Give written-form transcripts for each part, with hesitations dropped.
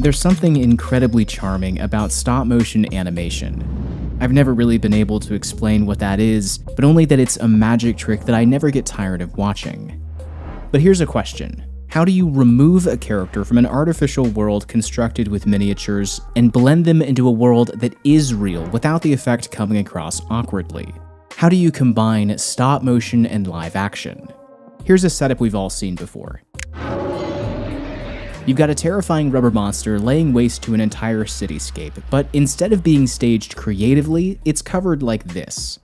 There's something incredibly charming about stop-motion animation. I've never really been able to explain what that is, but only that it's a magic trick that I never get tired of watching. But here's a question. How do you remove a character from an artificial world constructed with miniatures and blend them into a world that is real without the effect coming across awkwardly? How do you combine stop-motion and live action? Here's a setup we've all seen before. You've got a terrifying rubber monster laying waste to an entire cityscape, but instead of being staged creatively, it's covered like this.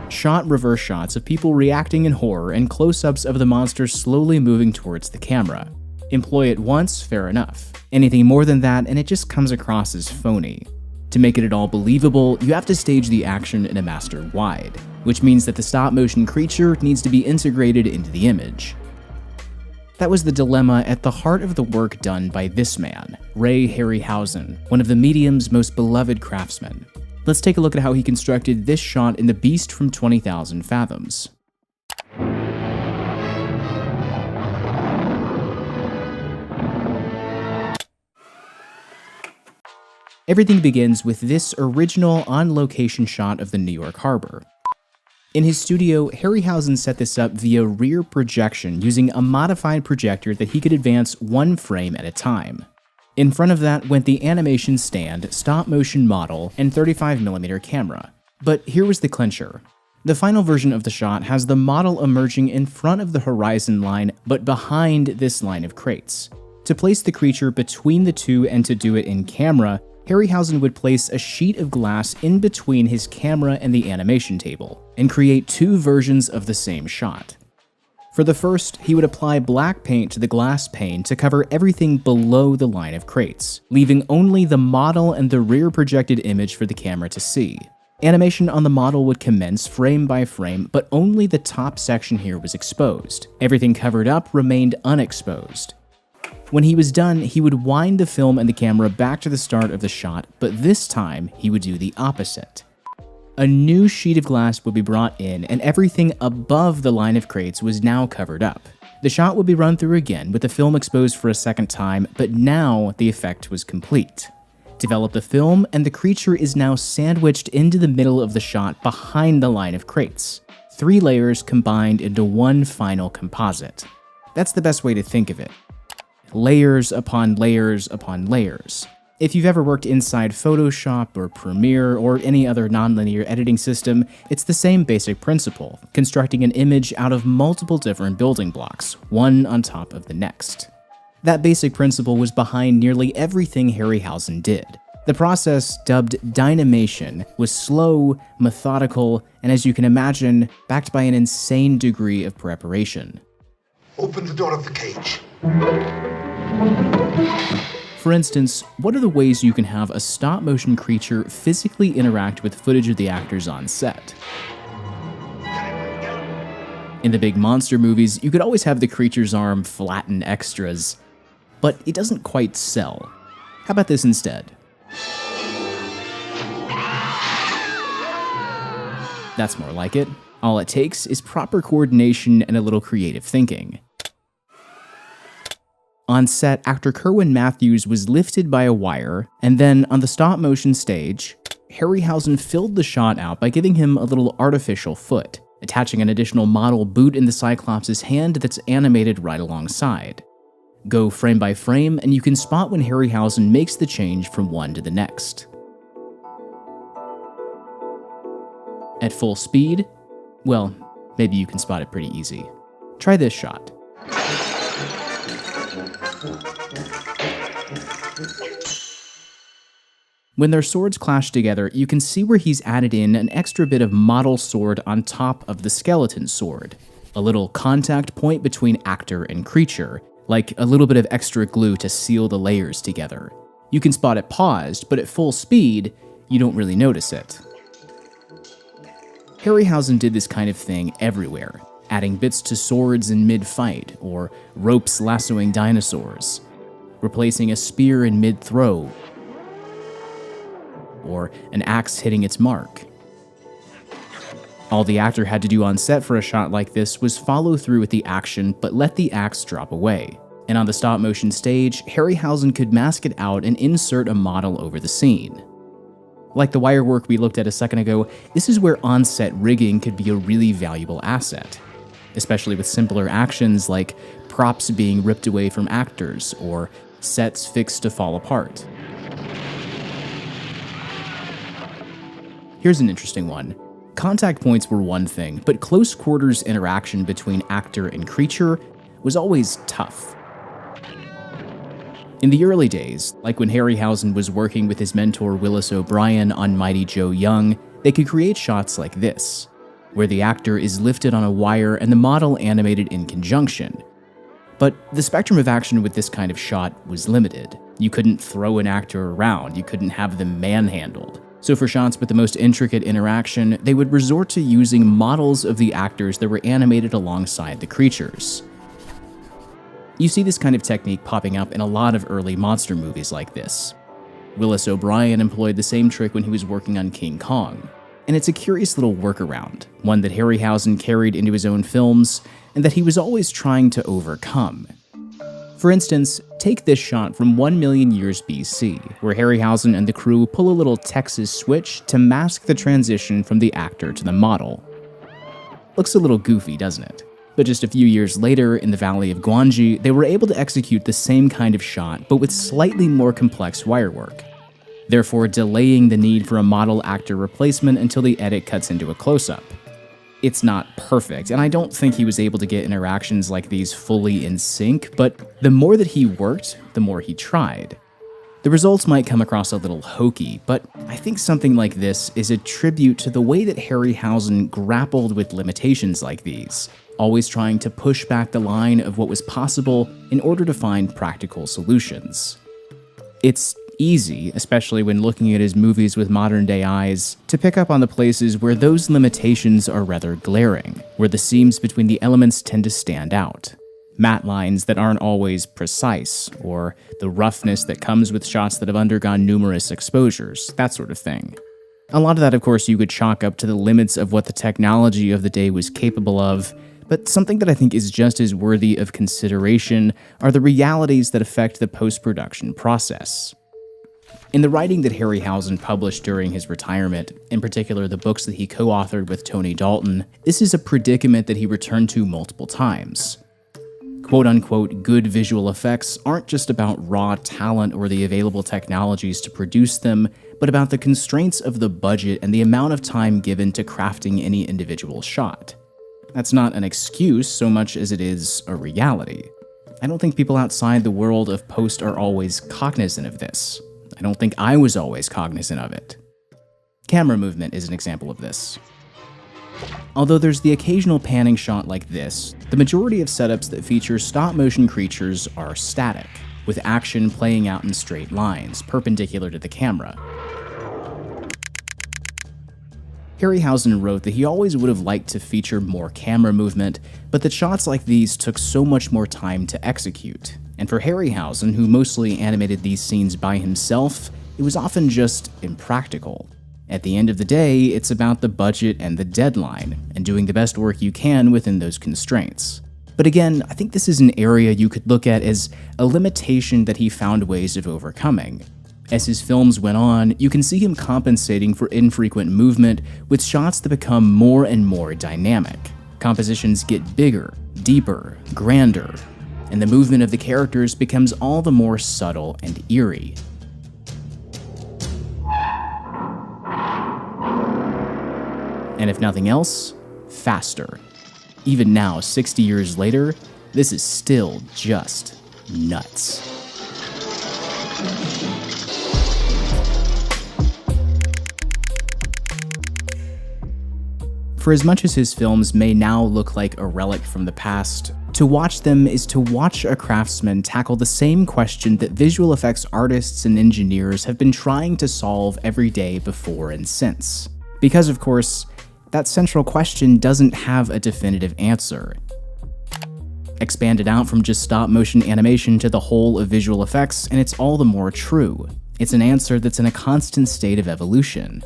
Shot reverse shots of people reacting in horror and close-ups of the monster slowly moving towards the camera. Employ it once, fair enough. Anything more than that, and it just comes across as phony. To make it at all believable, you have to stage the action in a master wide, which means that the stop-motion creature needs to be integrated into the image. That was the dilemma at the heart of the work done by this man, Harryhausen, one of the medium's most beloved craftsmen. Let's take a look at how he constructed this shot in The Beast from 20,000 Fathoms. Everything begins with this original on-location shot of the New York harbor. In his studio, Harryhausen set this up via rear projection using a modified projector that he could advance one frame at a time. In front of that went the animation stand, stop-motion model, and 35mm camera. But here was the clincher. The final version of the shot has the model emerging in front of the horizon line, but behind this line of crates. To place the creature between the two and to do it in camera, Harryhausen would place a sheet of glass in between his camera and the animation table, and create two versions of the same shot. For the first, he would apply black paint to the glass pane to cover everything below the line of crates, leaving only the model and the rear projected image for the camera to see. Animation on the model would commence frame by frame, but only the top section here was exposed. Everything covered up remained unexposed. When he was done, he would wind the film and the camera back to the start of the shot, but this time he would do the opposite. A new sheet of glass would be brought in, and everything above the line of crates was now covered up. The shot would be run through again with the film exposed for a second time, but now the effect was complete. Develop the film, and the creature is now sandwiched into the middle of the shot behind the line of crates. 3 layers combined into one final composite. That's the best way to think of it. Layers upon layers upon layers. If you've ever worked inside Photoshop or Premiere or any other nonlinear editing system, it's the same basic principle, constructing an image out of multiple different building blocks, one on top of the next. That basic principle was behind nearly everything Harryhausen did. The process, dubbed dynamation, was slow, methodical, and as you can imagine, backed by an insane degree of preparation. Open the door of the cage. For instance, what are the ways you can have a stop-motion creature physically interact with footage of the actors on set? In the big monster movies, you could always have the creature's arm flatten extras, but it doesn't quite sell. How about this instead? That's more like it. All it takes is proper coordination and a little creative thinking. On set, actor Kerwin Matthews was lifted by a wire, and then on the stop-motion stage, Harryhausen filled the shot out by giving him a little artificial foot, attaching an additional model boot in the Cyclops' hand that's animated right alongside. Go frame by frame, and you can spot when Harryhausen makes the change from one to the next. At full speed? Well, maybe you can spot it pretty easy. Try this shot. When their swords clash together, you can see where he's added in an extra bit of model sword on top of the skeleton sword. A little contact point between actor and creature, like a little bit of extra glue to seal the layers together. You can spot it paused, but at full speed, you don't really notice it. Harryhausen did this kind of thing everywhere, adding bits to swords in mid-fight, or ropes lassoing dinosaurs, replacing a spear in mid-throw, or an axe hitting its mark. All the actor had to do on set for a shot like this was follow through with the action but let the axe drop away, and on the stop-motion stage, Harryhausen could mask it out and insert a model over the scene. Like the wire work we looked at a second ago, this is where on-set rigging could be a really valuable asset, especially with simpler actions like props being ripped away from actors or sets fixed to fall apart. Here's an interesting one. Contact points were one thing, but close quarters interaction between actor and creature was always tough. In the early days, like when Harryhausen was working with his mentor Willis O'Brien on Mighty Joe Young, they could create shots like this, where the actor is lifted on a wire and the model animated in conjunction. But the spectrum of action with this kind of shot was limited. You couldn't throw an actor around, you couldn't have them manhandled. So for shots with the most intricate interaction, they would resort to using models of the actors that were animated alongside the creatures. You see this kind of technique popping up in a lot of early monster movies like this. Willis O'Brien employed the same trick when he was working on King Kong, and it's a curious little workaround, one that Harryhausen carried into his own films, and that he was always trying to overcome. For instance, take this shot from 1 million years BC, where Harryhausen and the crew pull a little Texas switch to mask the transition from the actor to the model. Looks a little goofy, doesn't it? But just a few years later, in the Valley of Guanji, they were able to execute the same kind of shot, but with slightly more complex wirework, therefore delaying the need for a model-actor replacement until the edit cuts into a close-up. It's not perfect, and I don't think he was able to get interactions like these fully in sync, but the more that he worked, the more he tried. The results might come across a little hokey, but I think something like this is a tribute to the way that Harryhausen grappled with limitations like these, always trying to push back the line of what was possible in order to find practical solutions. It's easy, especially when looking at his movies with modern-day eyes, to pick up on the places where those limitations are rather glaring, where the seams between the elements tend to stand out. Matte lines that aren't always precise, or the roughness that comes with shots that have undergone numerous exposures, that sort of thing. A lot of that, of course, you could chalk up to the limits of what the technology of the day was capable of, but something that I think is just as worthy of consideration are the realities that affect the post-production process. In the writing that Harryhausen published during his retirement, in particular the books that he co-authored with Tony Dalton, this is a predicament that he returned to multiple times. Quote-unquote good visual effects aren't just about raw talent or the available technologies to produce them, but about the constraints of the budget and the amount of time given to crafting any individual shot. That's not an excuse so much as it is a reality. I don't think people outside the world of post are always cognizant of this. I don't think I was always cognizant of it. Camera movement is an example of this. Although there's the occasional panning shot like this, the majority of setups that feature stop-motion creatures are static, with action playing out in straight lines, perpendicular to the camera. Harryhausen wrote that he always would have liked to feature more camera movement, but that shots like these took so much more time to execute. And for Harryhausen, who mostly animated these scenes by himself, it was often just impractical. At the end of the day, it's about the budget and the deadline, and doing the best work you can within those constraints. But again, I think this is an area you could look at as a limitation that he found ways of overcoming. As his films went on, you can see him compensating for infrequent movement with shots that become more and more dynamic. Compositions get bigger, deeper, grander, and the movement of the characters becomes all the more subtle and eerie. And if nothing else, faster. Even now, 60 years later, this is still just nuts. For as much as his films may now look like a relic from the past, to watch them is to watch a craftsman tackle the same question that visual effects artists and engineers have been trying to solve every day before and since. Because, of course, that central question doesn't have a definitive answer. Expand it out from just stop-motion animation to the whole of visual effects, and it's all the more true. It's an answer that's in a constant state of evolution.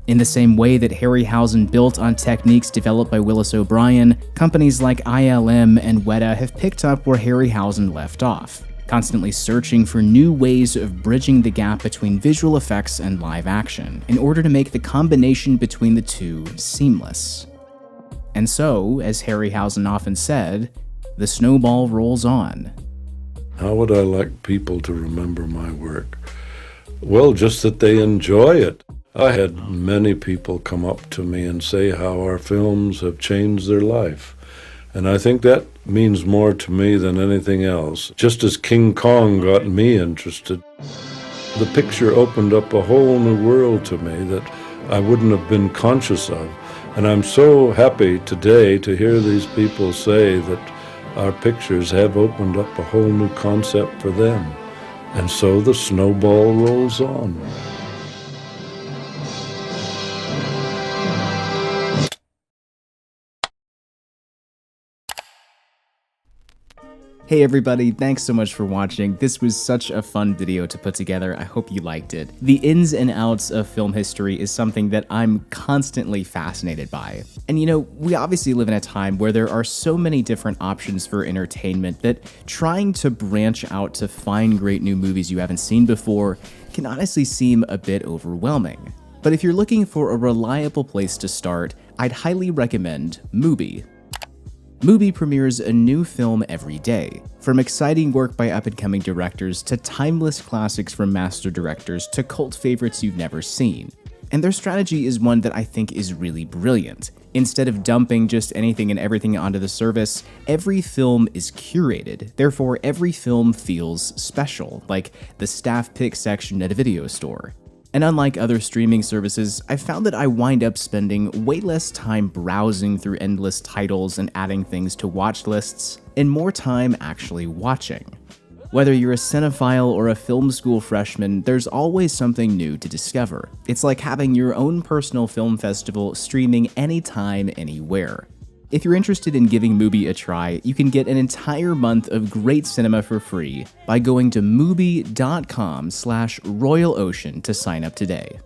In the same way that Harryhausen built on techniques developed by Willis O'Brien, companies like ILM and Weta have picked up where Harryhausen left off, constantly searching for new ways of bridging the gap between visual effects and live action in order to make the combination between the two seamless. And so, as Harryhausen often said, the snowball rolls on. How would I like people to remember my work? Well, just that they enjoy it. I had many people come up to me and say how our films have changed their life. And I think that means more to me than anything else. Just as King Kong got me interested, the picture opened up a whole new world to me that I wouldn't have been conscious of. And I'm so happy today to hear these people say that our pictures have opened up a whole new concept for them. And so the snowball rolls on. Hey everybody, thanks so much for watching. This was such a fun video to put together. I hope you liked it. The ins and outs of film history is something that I'm constantly fascinated by. And you know, we obviously live in a time where there are so many different options for entertainment that trying to branch out to find great new movies you haven't seen before can honestly seem a bit overwhelming. But if you're looking for a reliable place to start, I'd highly recommend Mubi. Mubi premieres a new film every day, from exciting work by up-and-coming directors to timeless classics from master directors to cult favorites you've never seen. And their strategy is one that I think is really brilliant. Instead of dumping just anything and everything onto the service, every film is curated, therefore every film feels special, like the staff pick section at a video store. And unlike other streaming services, I found that I wind up spending way less time browsing through endless titles and adding things to watch lists, and more time actually watching. Whether you're a cinephile or a film school freshman, there's always something new to discover. It's like having your own personal film festival streaming anytime, anywhere. If you're interested in giving Mubi a try, you can get an entire month of great cinema for free by going to mubi.com/royalocean to sign up today.